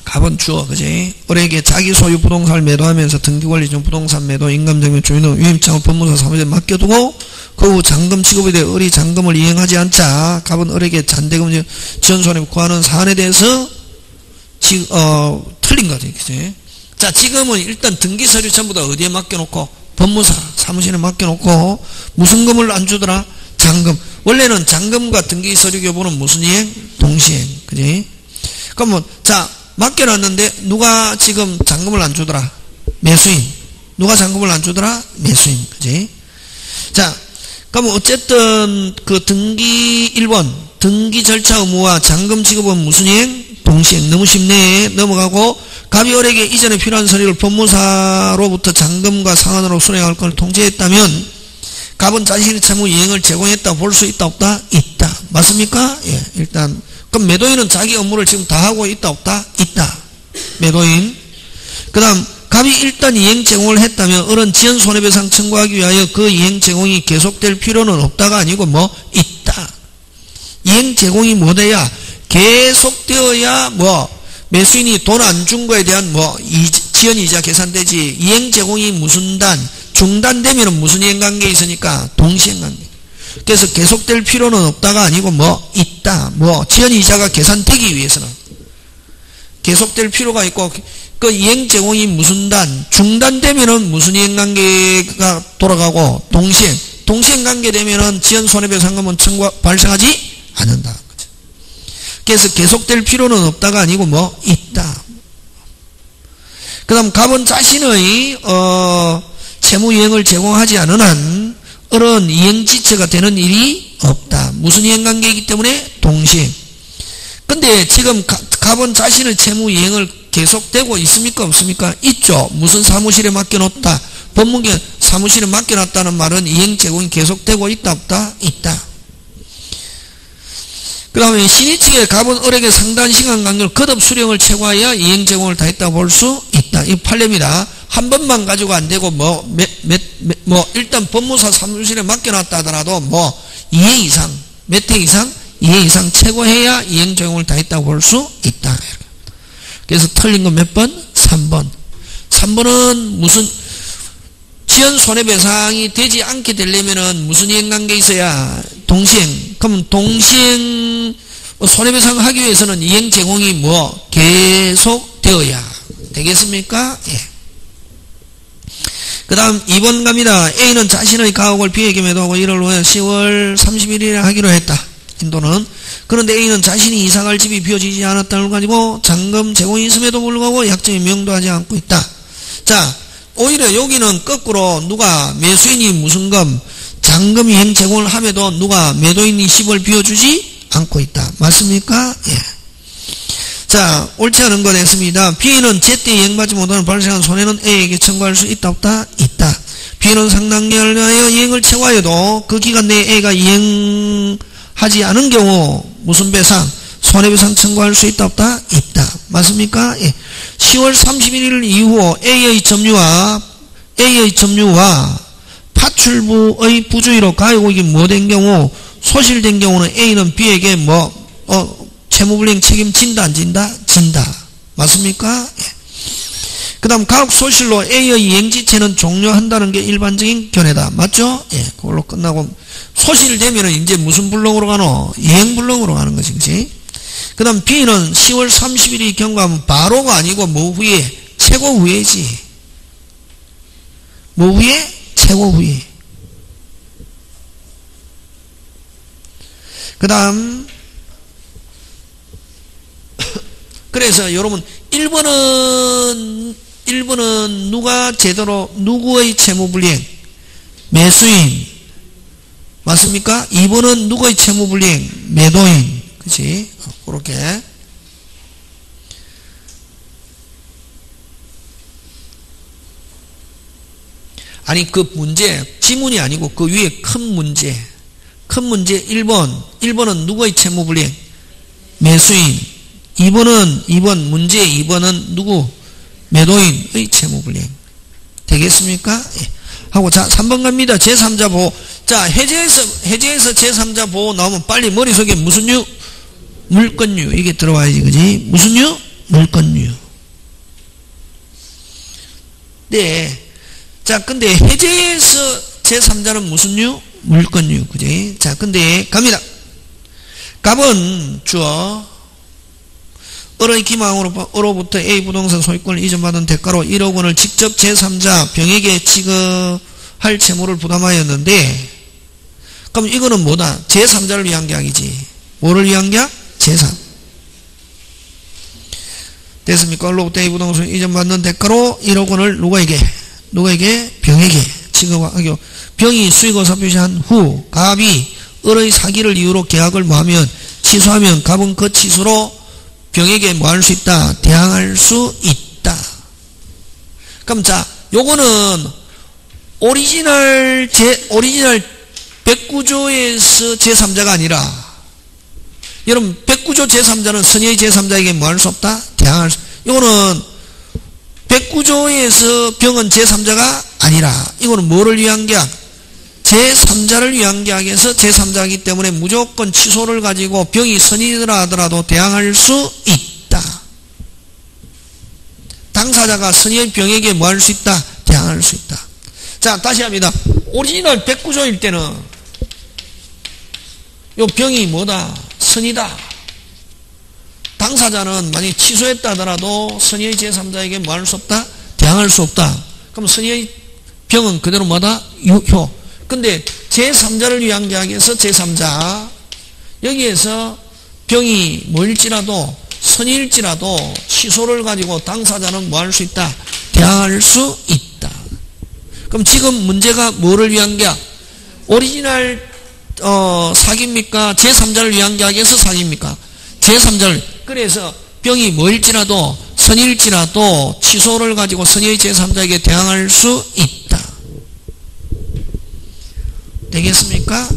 답은 주어, 그지? 을에게 자기 소유 부동산을 매도하면서 등기관리 중 부동산 매도, 임감정면 주인은 위임장을 법무사 사무소에 맡겨두고 그 후 잔금 지급에 대해 을이 잔금을 이행하지 않자 갑은 을에게 잔대금 지원손해 구하는 사안에 대해서 틀린 거지, 그지? 자, 지금은 일단 등기 서류 전부 다 어디에 맡겨놓고 법무사 사무실에 맡겨놓고 무슨 금을 안 주더라? 잔금. 원래는 잔금과 등기 서류 교부는 무슨 이행? 동시행. 그지? 그러면, 자, 맡겨놨는데, 누가 지금 잔금을 안 주더라? 매수인. 누가 잔금을 안 주더라? 매수인. 그지? 자, 그러면 어쨌든, 그 등기 1번, 등기 절차 의무와 잔금 지급은 무슨 이행? 동시행. 너무 쉽네. 넘어가고, 갑이 을에게 이전에 필요한 서류를 법무사로부터 잔금과 상환으로 수령할 걸 통지했다면, 갑은 자신의 채무 이행을 제공했다 볼 수 있다 없다? 있다. 맞습니까? 예, 일단 그럼 매도인은 자기 업무를 지금 다 하고 있다 없다? 있다. 매도인. 그 다음 갑이 일단 이행 제공을 했다면 을은 지연 손해배상 청구하기 위하여 그 이행 제공이 계속될 필요는 없다가 아니고 뭐 있다. 이행 제공이 뭐 돼야 계속되어야 뭐 매수인이 돈 안 준 거에 대한 뭐 지연 이자 계산되지. 이행 제공이 무슨 중단되면 무슨 이행관계에 있으니까 동시행관계. 그래서 계속될 필요는 없다가 아니고 뭐 있다. 뭐 지연 이자가 계산되기 위해서는 계속될 필요가 있고 그 이행 제공이 무슨 중단되면은 무슨 이행관계가 돌아가고 동시행관계 되면은 지연 손해배상금은 발생하지 않는다. 그래서 계속될 필요는 없다가 아니고 뭐 있다. 그 다음 갑은 자신의 채무 이행을 제공하지 않은 한 을은 이행지체가 되는 일이 없다. 무슨 이행관계이기 때문에 동시행. 근데 지금 갑은 자신의 채무 이행을 계속되고 있습니까 없습니까? 있죠. 무슨 사무실에 맡겨놓다. 법무계 사무실에 맡겨놨다는 말은 이행 제공이 계속되고 있다 없다? 있다. 그 다음에 신의 측에 갑은 을에게 상당한 시간 간격을 거듭 수령을 최고하여 이행 제공을 다 했다고 볼 수 있다. 이 판례입니다. 한 번만 가지고 안 되고 일단 법무사 사무실에 맡겨놨다 하더라도 2회 이상, 몇 회 이상? 2회 이상 최고해야 이행 제공을 다 했다고 볼 수 있다. 그래서 틀린 건 몇 번? 3번. 3번은 무슨 지연 손해배상이 되지 않게 되려면은 무슨 이행관계에 있어야 동시행. 그럼 동시행 손해배상 하기 위해서는 이행 제공이 계속되어야 되겠습니까? 예. 그 다음 2번 갑니다. A는 자신의 가옥을 B에게 매도하고 1월 후에 10월 31일에 하기로 했다. 인도는. 그런데 A는 자신이 이사갈 집이 비워지지 않았다는 걸 가지고 잔금 제공이 있음에도 불구하고 약정에 명도하지 않고 있다. 자, 오히려 여기는 거꾸로 누가 매수인이 무슨 잔금 이행 제공을 함에도 누가 매도인이 집을 비워주지 않고 있다. 맞습니까? 예. 자, 옳지 않은 거 됐습니다. B는 제때 이행받지 못하는 발생한 손해는 A에게 청구할 수 있다 없다? 있다. B는 상당 기간을 위하여 이행을 최고하여도 그 기간 내에 A가 이행하지 않은 경우 무슨 배상? 손해배상 청구할 수 있다 없다? 있다. 맞습니까? 예. 10월 31일 이후 A의 점유와 파출부의 부주의로 가해고익이 된 경우 소실된 경우는 A는 B에게 채무불이행 책임진다 안 진다? 진다. 맞습니까? 예. 그 다음 가혹 소실로 A의 이행지체는 종료한다는 게 일반적인 견해다. 맞죠? 예. 그걸로 끝나고 소실되면은 이제 무슨 불능으로 가노? 이행불능으로 가는 거지. 그치? 그 다음 B는 10월 30일이 경과하면 바로가 아니고 후에? 최고 후에지. 후에? 최고 후에. 그 다음 그래서 여러분 1번은 누가 제대로 누구의 채무불이행? 매수인. 맞습니까? 2번은 누구의 채무불이행? 매도인. 그치? 그렇게. 아니 그 문제 지문이 아니고 그 위에 큰 문제 1번은 누구의 채무불이행? 매수인. 2번 문제 2번은 누구? 매도인의 채무불이행. 되겠습니까? 예. 하고 자 3번 갑니다. 제3자 보호. 자 해제에서 제3자 보호 나오면 빨리 머릿속에 무슨 유? 물건유. 이게 들어와야지. 그지? 무슨 유? 물건유. 네. 자 근데 해제에서 제3자는 무슨 유? 물건유. 그지? 자 근데 갑니다. 갑은 주어 을의 기망으로부터 A 부동산 소유권을 이전받은 대가로 1억 원을 직접 제3자 병에게 지급할 채무를 부담하였는데 그럼 이거는 뭐다? 제3자를 위한 계약이지. 뭐를 위한 계약? 제3. 됐습니까? 을로부터 A 부동산 이전받는 대가로 1억 원을 누구에게? 병에게 지급하여 병이 수익의사 표시한 후 갑이 을의 사기를 이유로 계약을 취소하면 갑은 그 취소로 병에게 할 수 있다? 대항할 수 있다. 그럼 자, 요거는 오리지널 109조에서 제3자가 아니라 여러분 109조 제3자는 선의의 제3자에게 할 수 없다? 대항할 수. 요거는 백구조에서 병은 제3자가 아니라 이거는 뭐를 위한 계약? 제3자를 위한 계약에서 제3자이기 때문에 무조건 취소를 가지고 병이 선이라 하더라도 대항할 수 있다. 당사자가 선의의 병에게 뭐 할 수 있다? 대항할 수 있다. 자, 다시 합니다. 오리지널 백구조일 때는 요 병이 뭐다? 선이다. 당사자는 만약 취소했다 하더라도 선의의 제3자에게 뭐 할 수 없다? 대항할 수 없다. 그럼 선의의 병은 그대로 뭐다? 유효. 근데 제3자를 위한 계약에서 제3자 여기에서 병이 뭐일지라도 선의일지라도 취소를 가지고 당사자는 뭐 할 수 있다? 대항할 수 있다. 그럼 지금 문제가 뭐를 위한 계약? 오리지널 사기입니까? 제3자를 위한 계약에서 사기입니까? 제3자를. 그래서 병이 뭐일지라도 선일지라도 취소를 가지고 선의의 제3자에게 대항할 수 있다. 되겠습니까?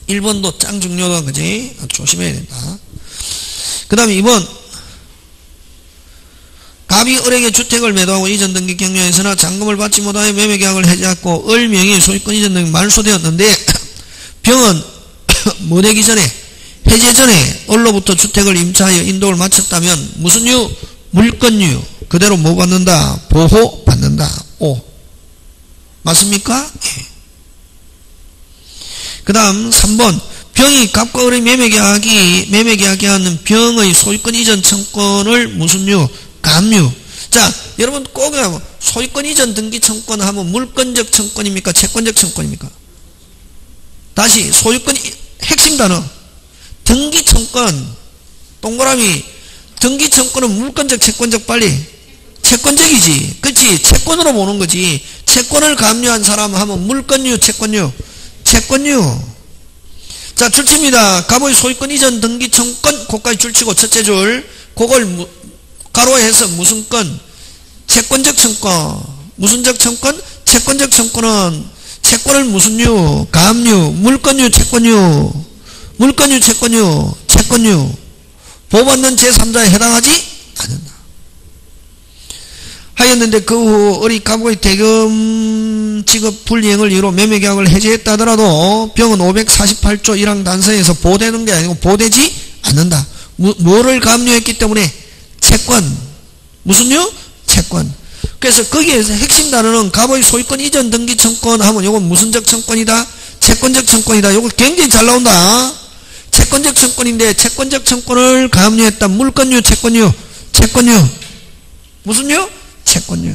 예. 1번도 짱 중요하다. 그지? 조심해야 된다. 그 다음에 2번. 갑이 을에게 주택을 매도하고 이전 등기 경료에서나 잔금을 받지 못하여 매매계약을 해지하고 을 명의 소유권 이전 등기 말소되었는데 병은 뭐 되기 전에 해제 전에 을로부터 주택을 임차하여 인도를 마쳤다면 무슨 유? 물권유. 그대로 뭐 받는다? 보호 받는다. 오. 맞습니까? 예. 그 다음 3번. 병이 갑과 을의 매매계약이 하는 병의 소유권 이전 청권을 무슨 유? 감유. 자, 여러분 꼭 소유권 이전 등기 청권 하면 물권적 청권입니까? 채권적 청권입니까? 다시 소유권 핵심 단어. 등기 청권. 동그라미. 등기 청권은 물권적 채권적 빨리. 채권적이지. 그치? 채권으로 보는 거지. 채권을 감유한 사람 하면 물권유 채권유. 채권유. 자, 줄칩니다. 갑의 소유권 이전 등기 청권. 그거까지 줄치고 첫째 줄. 그걸 가로해서 무슨 건? 채권적 청권. 무슨적 청권? 채권적 청권은 채권을 무슨 유? 감유. 물권유 채권유. 물권유 채권유. 채권유. 보호받는 제3자에 해당하지 않는다. 하였는데 그 후 을이 갑의 대금 지급 불이행을 이유로 매매계약을 해지했다 하더라도 병은 548조 1항 단서에서 보호되는 게 아니고 보호되지 않는다. 뭐를 감유했기 때문에? 채권. 무슨요? 채권. 그래서 거기에서 핵심 단어는 갑의 소유권 이전 등기 청권 하면 이건 무슨적 청권이다? 채권적 청권이다. 이거 굉장히 잘 나온다. 채권적 청권인데 채권적 청권을 감유했다. 물권유 채권유. 채권유. 무슨요? 채권유.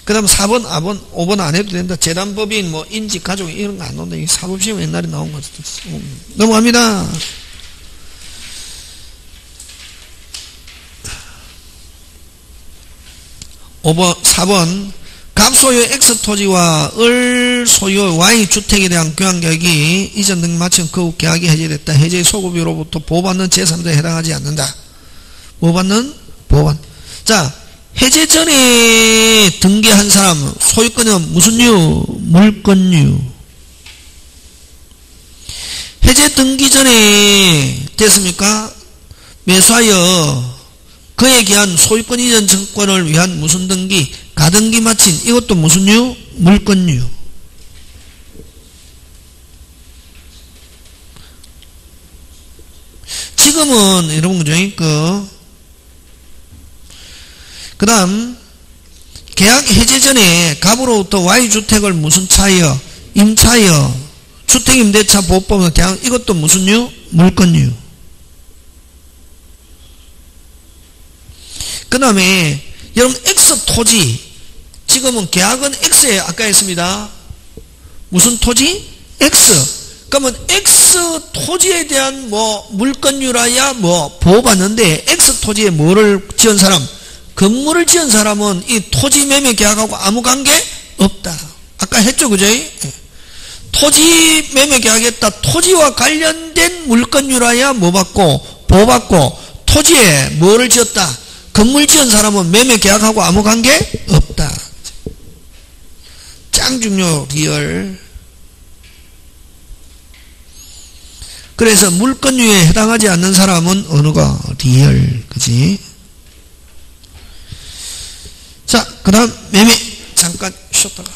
그 다음 4번, 5번 안 해도 된다. 재단법인, 뭐, 인지, 가족, 이런 거 안 나온다. 이 사법시험 옛날에 나온 거. 넘어갑니다. 오번 4번. 갑 소유 X 토지와 을 소유 Y 주택에 대한 교환계약이 이전 등기 마친 그 후 계약이 해제됐다. 해제 소급유로부터 보호받는 제3자에 해당하지 않는다. 뭐 받는? 보호받는. 자, 해제 전에 등기한 사람 소유권은 무슨 유? 물권유. 해제 등기 전에 됐습니까? 매수하여 그에 기한 소유권 이전 청권을 위한 무슨 등기? 가등기 마친 이것도 무슨 유? 물권유. 지금은 여러분 그죠? 그 다음 계약 해제 전에 갑으로부터 Y주택을 무슨 차여? 임차여 주택임대차 보호법으로 대항 이것도 무슨 유? 물권유. 그 다음에 여러분 X 토지 지금은 계약은 X에 아까 했습니다. 무슨 토지? X. 그러면 X 토지에 대한 뭐 물권유라야 뭐 보호받는데 X 토지에 뭐를 지은 사람? 건물을 지은 사람은 이 토지 매매 계약하고 아무 관계 없다. 아까 했죠, 그죠? 토지 매매 계약했다. 토지와 관련된 물권유라야 뭐 받고 보호받고 토지에 뭐를 지었다? 건물 지은 사람은 매매 계약하고 아무 관계 없다. 짱 중요 리얼. 그래서 물권유에 해당하지 않는 사람은 어느가 리얼, 그지? 자, 그 다음 매매 잠깐 쉬었다가